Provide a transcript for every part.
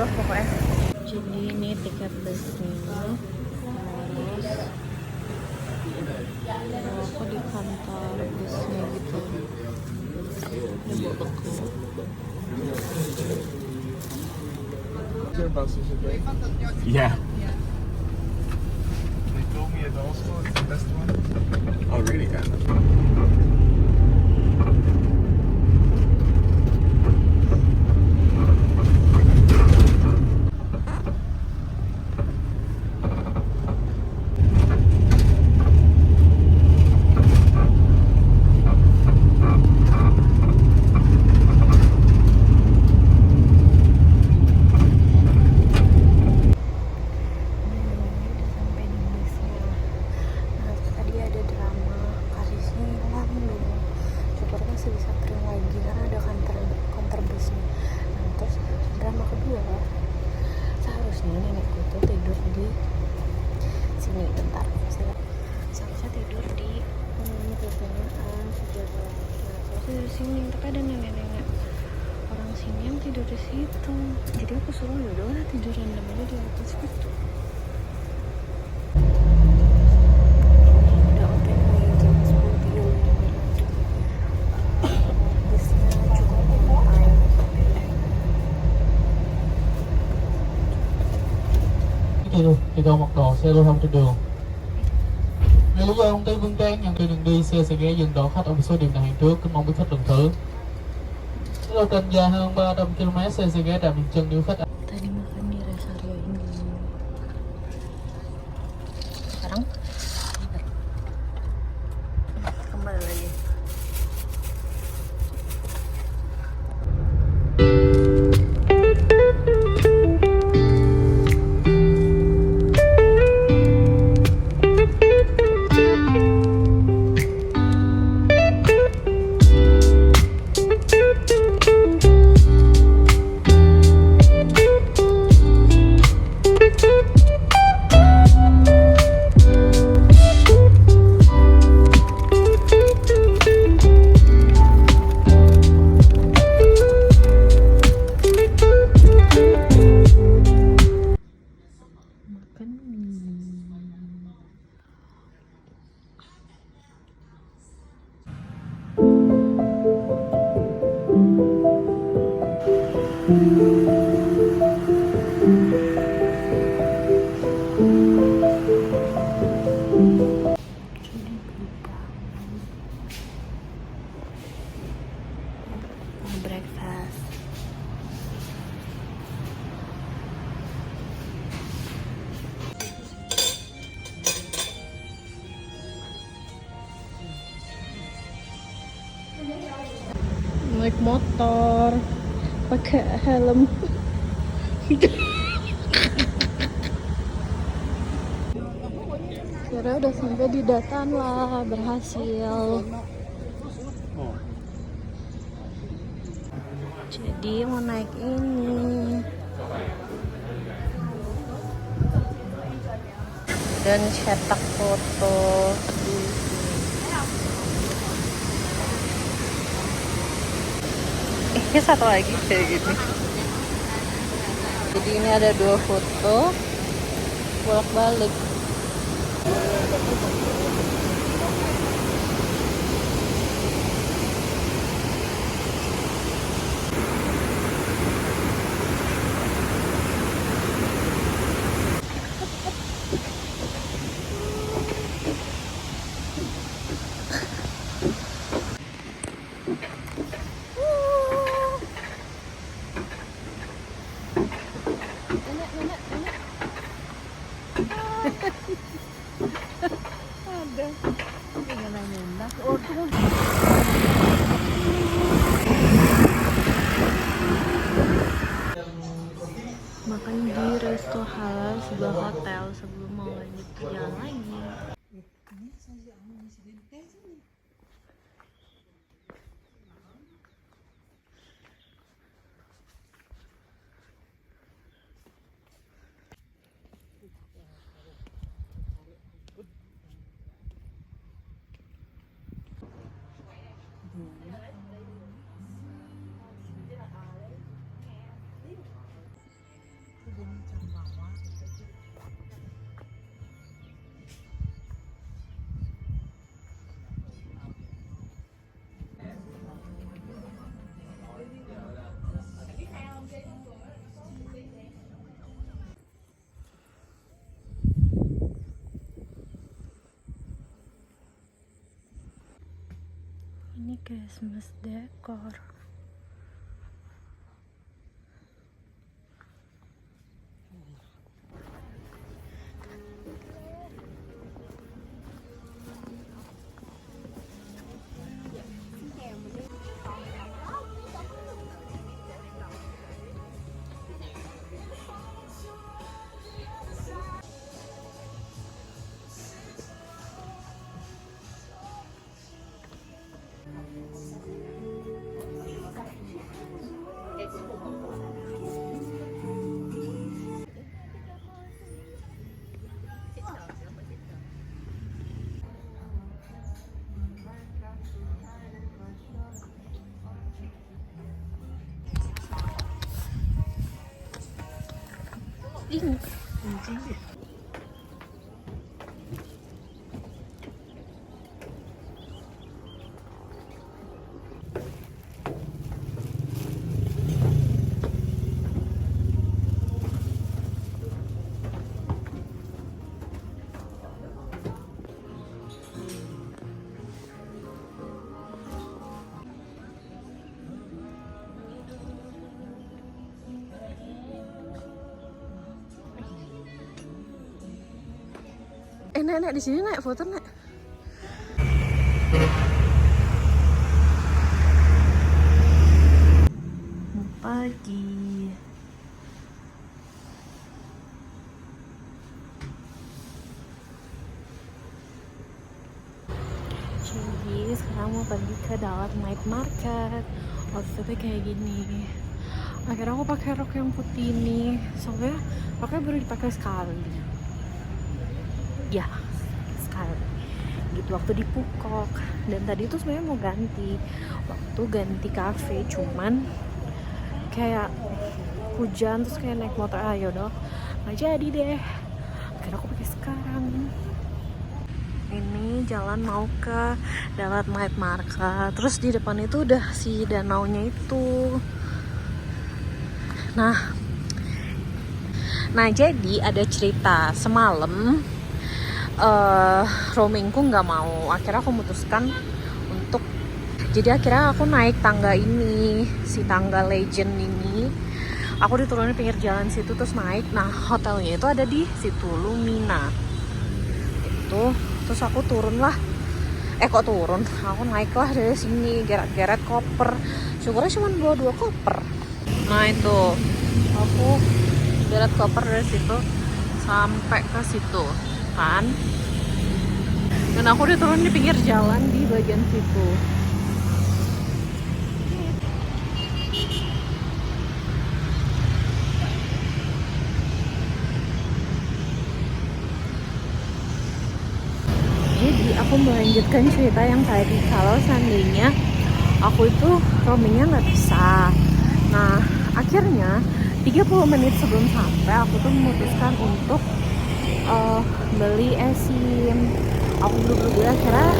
gitu pokoknya. Jadi ini tiket busnya, terus aku di kantor busnya gitu. Ini buku. Your bus is great. Yeah. They told me it also is the best one. Oh, really? Yeah. Sampai di busnya. Nah, terus tadi ada drama, karisnya hilang loh. Syukur masih bisa print lagi karena ada kantor busnya. Nah, terus drama kedua, seharusnya nenekku tuh tidur di sini bentar. Seharusnya tidur di kesenangan sejahtera. Nah, terus tidur di sini, tapi ada nenek-nenek orang sini yang tidur di situ. Jadi aku suruh yaudah tidur random aja di atas gitu. Udah OTW jam 10.35 busnya cukup on time. Thì còn một độ xe lưu thông trên đường. Nếu lý do công ty Vương Trang nhận tiền đường đi, xe sẽ ghé dừng đổ khách ở một số điểm đặt hàng trước. Kính mong quý khách lần thử. Lộ trình dài hơn 300 km, xe sẽ ghé trạm dừng chân nếu khách. Tadi makan di rest area ini. Sekarang kembali lagi. Makan mie. Jadi mau breakfast. Naik motor pakai helm. Kira udah sampai di Datan lah, berhasil. Jadi mau naik ini dan cetak foto di ini satu lagi kayak gini. Jadi ini ada 2 foto bolak-balik. Makan di resto halal sebuah hotel sebelum mau lanjut perjalanan lagi. Christmas decor. Ini nek di sini nek foto nek. Pagi. Jadi sekarang mau pergi ke Dalat Night Market. Outfitnya kayak gini. Akhirnya aku pakai rok yang putih ini. Soalnya roknya baru dipakai sekali. Ya, sekali gitu waktu di Pukok. Dan tadi tuh sebenarnya mau ganti kafe, cuman kayak hujan terus kayak naik motor yaudah nggak jadi deh. Akhirnya aku pakai sekarang. Ini jalan mau ke Dalat Night Market. Terus di depan itu udah si danaunya itu. Nah jadi ada cerita semalam. Roomingku nggak mau, akhirnya aku memutuskan untuk akhirnya aku naik tangga ini, si tangga legend ini. Aku diturunin pinggir jalan situ terus naik. Nah hotelnya itu ada di situ Lumina itu. Terus aku turun lah, aku naik lah dari sini, geret-geret koper. Syukurnya cuma bawa 2 koper. Nah itu aku geret koper dari situ sampai ke situ kan. Dan aku udah turun di pinggir jalan di bagian situ. Jadi aku melanjutkan cerita yang tadi, kalau seandainya aku itu roamingnya nggak bisa. Nah akhirnya 30 menit sebelum sampai aku tuh memutuskan untuk beli eSIM. Aku beli akhirnya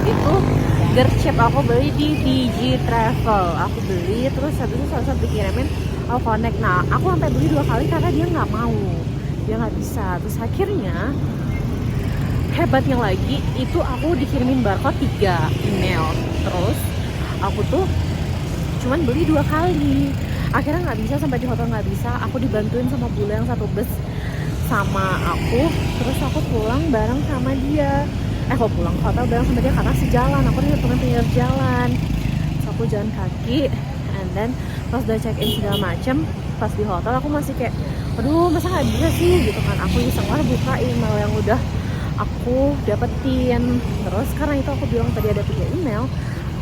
itu gercep aku beli di DG Travel. Aku beli terus habis itu saat dikirimin aku connect. Nah aku sampai beli 2 kali karena dia nggak mau, dia nggak bisa. Terus akhirnya hebatnya lagi itu aku dikirimin barcode 3 email. Terus aku tuh cuman beli 2 kali. Akhirnya nggak bisa, sampai di hotel nggak bisa. Aku dibantuin sama bule yang satu bus sama aku, terus aku pulang bareng sama dia. Aku pulang ke hotel bareng sama dia karena sejalan. Aku di pinggir jalan. Terus aku jalan kaki, and then pas udah check in segala macem, pas di hotel aku masih kayak, aduh masa nggak bisa sih gitu kan. Aku iseng lah buka email yang udah aku dapetin. Terus karena itu aku bilang tadi ada 3 email,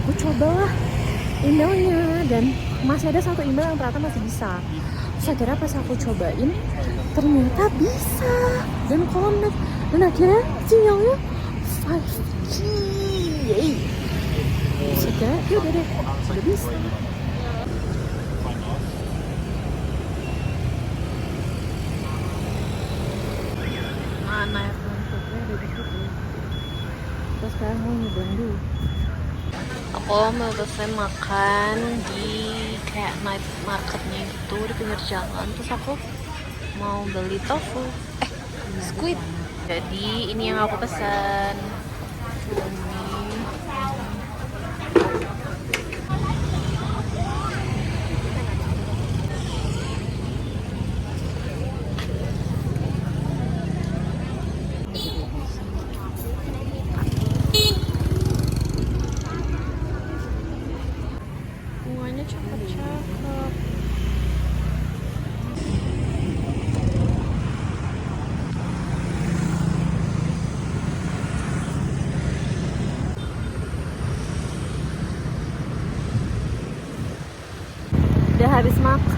aku cobalah emailnya dan masih ada 1 email yang ternyata masih bisa. Terus akhirnya pas aku cobain ternyata bisa dan connect, dan akhirnya sinyalnya 5G. Yay. Terus akhirnya ya udah deh, udah bisa. Mana ya putnya ada di situ. Terus sekarang mau nyobain dulu. Aku mau selesai makan di kayak night marketnya gitu di pinggir jalan. Terus aku mau beli tofu, squid. Jadi ini yang aku pesan.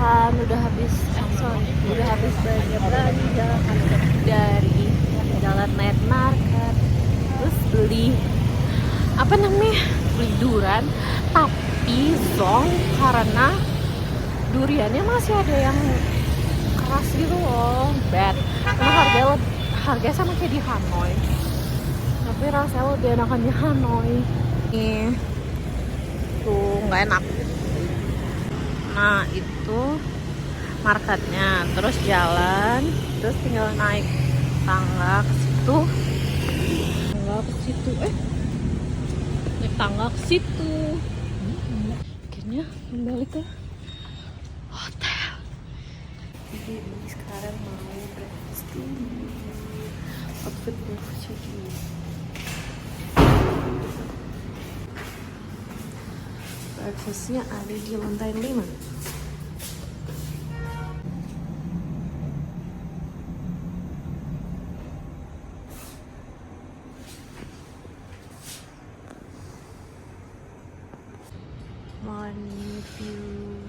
makan, udah habis udah habis belanja dari jalan night market, terus beli apa namanya, beli durian, tapi zong karena duriannya masih ada yang keras gitu loh, bad. Karena harganya sama kayak di Hanoi, tapi rasanya lebih enakan di Hanoi. Nih tuh nggak enak. Nah itu marketnya, terus jalan, terus tinggal naik tangga ke situ, naik tangga ke situ. Akhirnya kembali ke hotel. Jadi sekarang mau breakfast dulu. Outfit breakfast dulu. Breakfastnya ada di lantai 5. Morning view.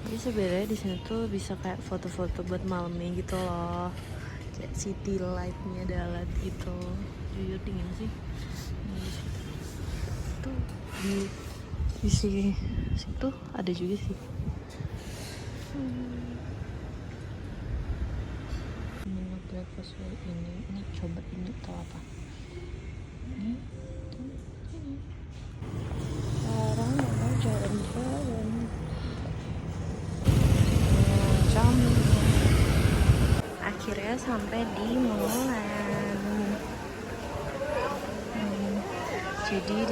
Jadi sebenarnya di sini tuh bisa kayak foto-foto buat malamnya gitu loh, kayak city light-nya dalat gitu. Jujur dingin sih. Tuh di sini situ ada juga sih. Menu breakfast ini coba ini atau apa? Ini. Sekarang mau jalan-jalan. Akhirnya sampai di Molan. Jadi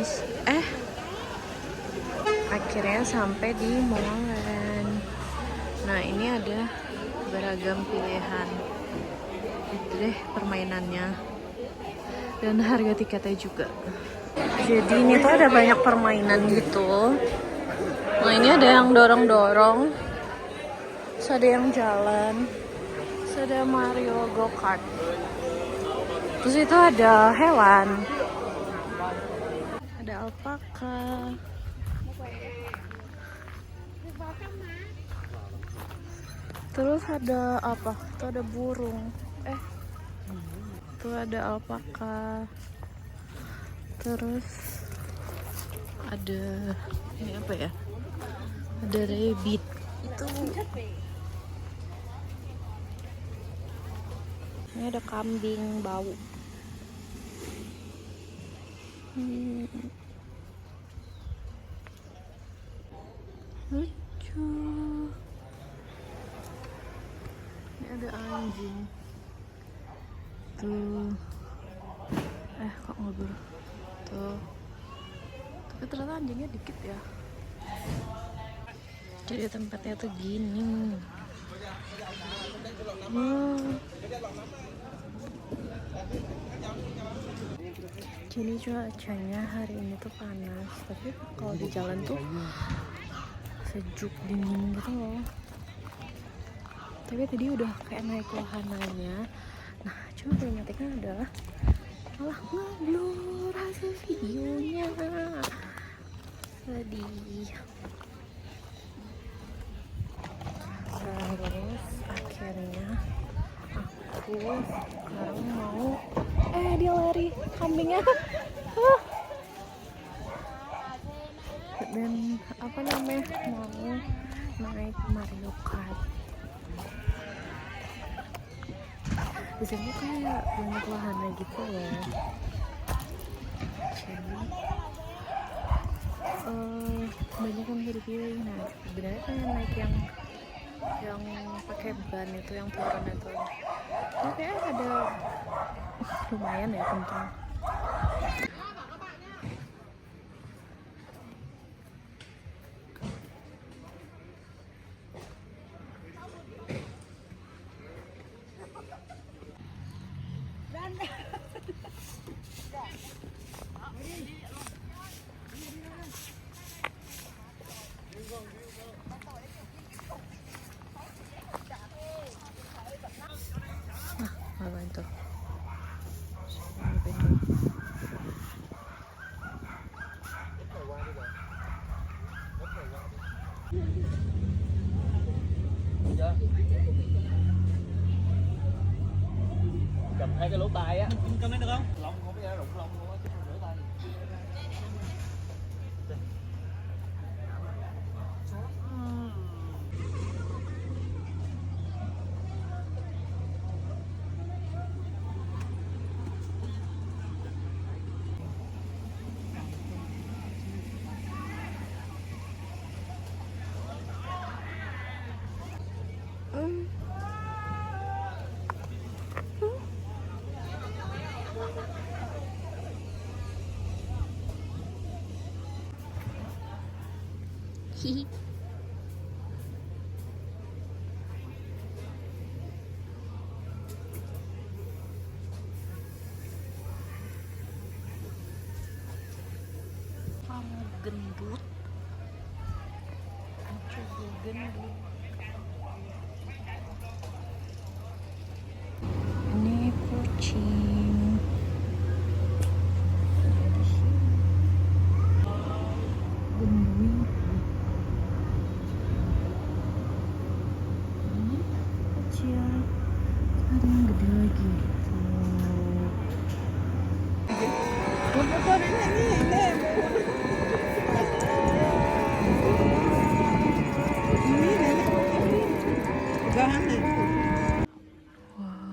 akhirnya sampai di Molan. Nah ini ada beragam pilihan. Itu deh permainannya dan harga tiketnya juga. Jadi ini tuh ada banyak permainan gitu. Nah ini ada yang dorong-dorong, terus ada yang jalan, terus ada Mario Go-Kart, terus itu ada hewan, ada alpaka, terus ada apa? Itu ada burung, itu ada alpaka, terus ada ini apa ya? Ada rabbit. Itu ini ada kambing bau. Lucu. Ini ada anjing. Tuh. Kok ngobrol? Tuh. Tapi ternyata anjingnya dikit ya. Jadi tempatnya tuh gini. Jadi cuacanya hari ini tuh panas, tapi kalau di jalan tuh sejuk dingin gitu loh. Tapi tadi udah kayak naik wahananya. Nah, cuma problematiknya adalah malah ngeblur hasil videonya. Sedih. Terus akhirnya aku sekarang mau dia lari kambingnya. Dan apa namanya, mau naik Mario Kart. Di sini kayak banyak wahana gitu loh. Jadi banyak yang bisa dipilih. Nah sebenarnya kayak naik yang pakai ban itu, yang turun itu. Tapi kayak ada lumayan ya kencang. Apa itu? Chưa? Cầm hai cái lỗ tai á. Cầm lên được không? Lông không có rụng lông luôn á, chứ không rửa tay. Hihi. Kamu gendut. Aku gendut. Ini kucing. Gendut. Ini kecil. Ada yang gede lagi. Wow.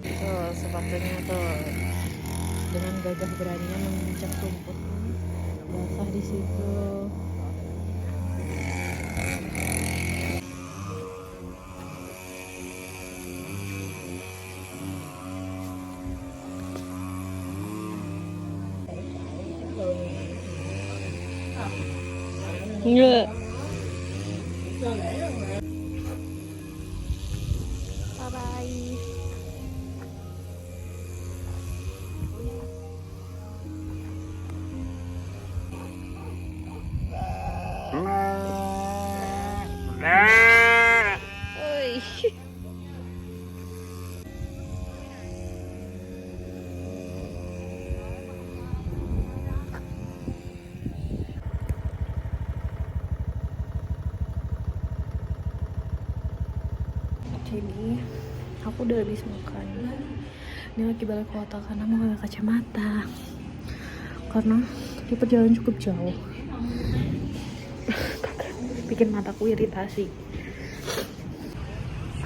Tuh sepatunya tuh dengan gagah beraninya menginjak rumput basah di situ. Enggak. Bye bye. Oi. Jadi aku udah habis makan. Ini lagi balik kota karena mau ngambil kacamata. Karena di perjalanan cukup jauh. Bikin mataku iritasi.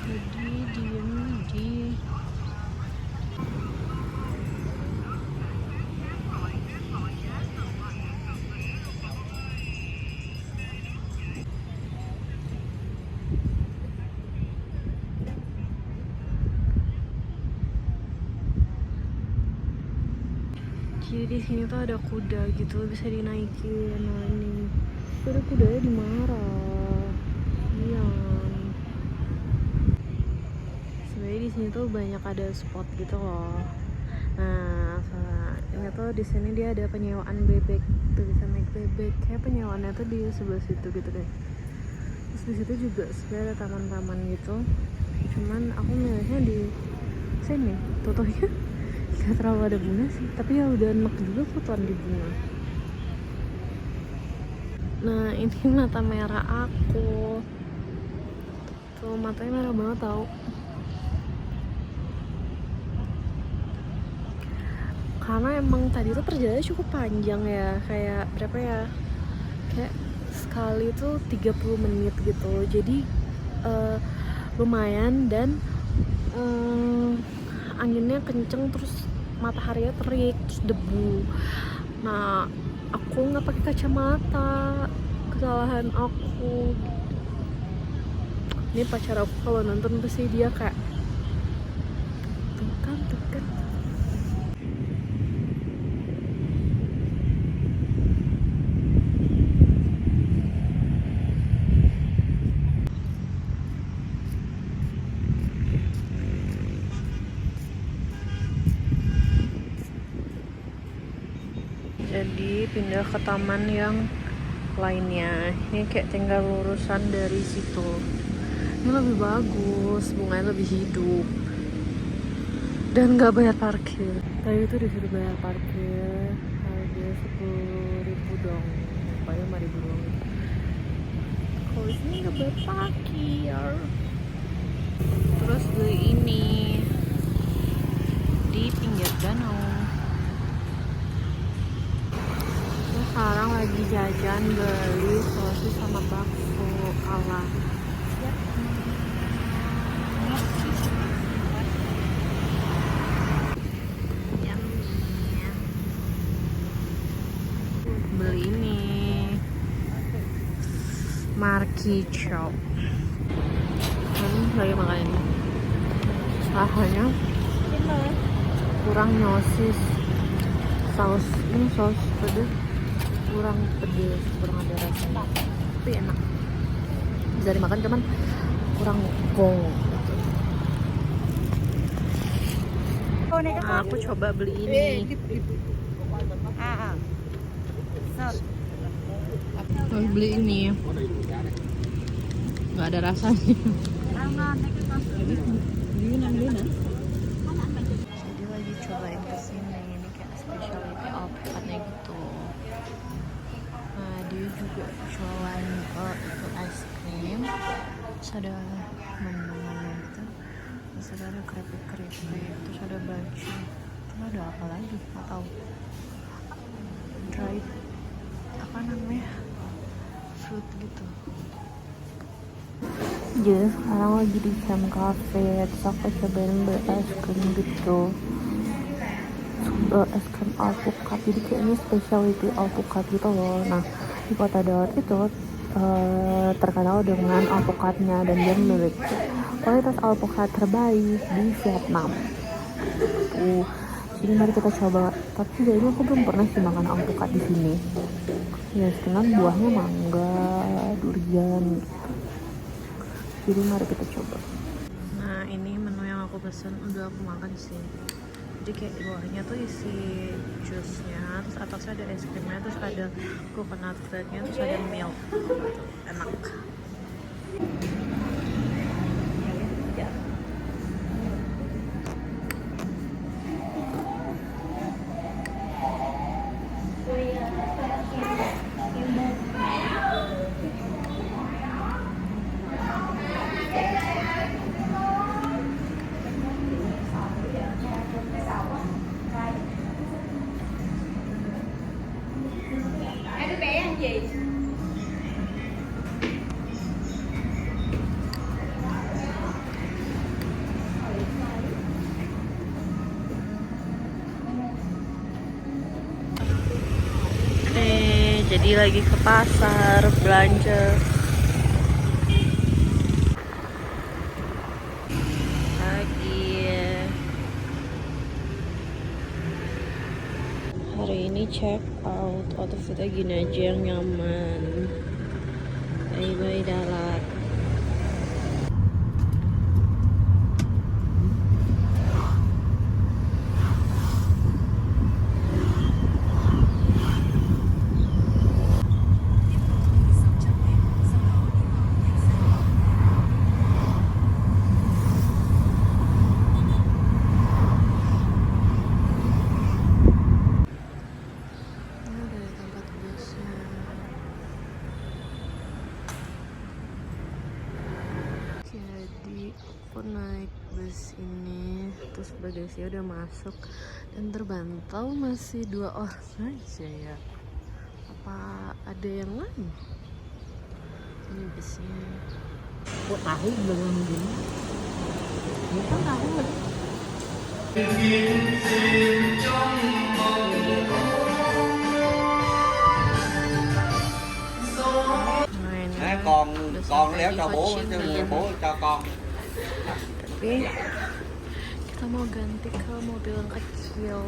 Jadi diem di Jadi di sini tuh ada kuda gitu, bisa dinaikin. Nah ini ada kudanya di Marah. Iya. Sebenarnya di sini tuh banyak ada spot gitu loh. Nah, ini tuh di sini dia ada penyewaan bebek, tuh bisa naik bebek. Kayak penyewaannya tuh di sebelah situ gitu deh. Terus di situ juga sebenarnya ada taman-taman gitu. Cuman aku milihnya di sini. Totonya gak terlalu ada bunga sih, tapi ya udah enak juga fotoan di bunga. Nah ini mata merah aku. Tuh matanya merah banget tau. Karena emang tadi tuh perjalanannya cukup panjang ya. Kayak berapa ya, kayak sekali tuh 30 menit gitu. Jadi lumayan dan anginnya kenceng, terus mataharinya terik, terus debu. Nah aku nggak pakai kacamata, kesalahan aku. Ini pacar aku kalau nonton pasti dia kayak tuh kan. jadi pindah ke taman yang lainnya. Ini kayak tinggal lurusan dari situ. Ini lebih bagus, bunganya lebih hidup dan nggak bayar parkir. Tadi itu disuruh bayar parkir harga 10.000 dong, bayar 5.000 doang. Kalau di sini nggak bayar parkir. Terus beli ini di pinggir danau. Terus sekarang lagi jajan beli sosis sama bakso ala beli ini Marky Chop. Lagi makan ini. Rasanya kurang nyosis, saus ini saus pedas kurang pedas, kurang ada rasanya, tapi enak, bisa dimakan cuman kurang gong. Nah, aku coba beli ini. Terus beli ini, nggak ada rasanya. Jadi lagi cobain kesini, ini kayak specialty outfitnya gitu. Nah, dia juga jualan itu ice cream, terus ada menu-menu gitu, terus ada keripik-keripik, terus ada baju, terus ada apa lagi nggak tahu, dried apa namanya, fruit gitu. Jadi sekarang lagi di Jam Cafe, terus aku cobain beli es krim gitu, es krim alpukat, jadi kayaknya specialty alpukat gitu loh. Nah, di Kota Daud itu terkenal dengan alpukatnya, dan dia memiliki kualitas alpukat terbaik di Vietnam. Jadi mari kita coba. Tapi kayaknya aku belum pernah sih makan alpukat di sini. Ya, dengan buahnya mangga, durian gitu. Jadi mari kita coba. Nah, ini menu yang aku pesen, udah aku makan sih. Jadi kayak di bawahnya tuh isi jusnya, terus atasnya ada es krimnya, terus ada coconut flake-nya, terus ada milk. Enak. Jadi lagi ke pasar belanja. Hari ini check out, outfitnya gini aja yang nyaman. Bye-bye dalat. Aku naik bus ini, terus bagasinya udah masuk dan terbantau masih 2 orang aja ya. Apa ada yang lain? Ini busnya. Buat tahu belum gini. Ini kan tahu. Con léo cho bố, bố cho con. Tapi kita mau ganti ke mobil yang kecil.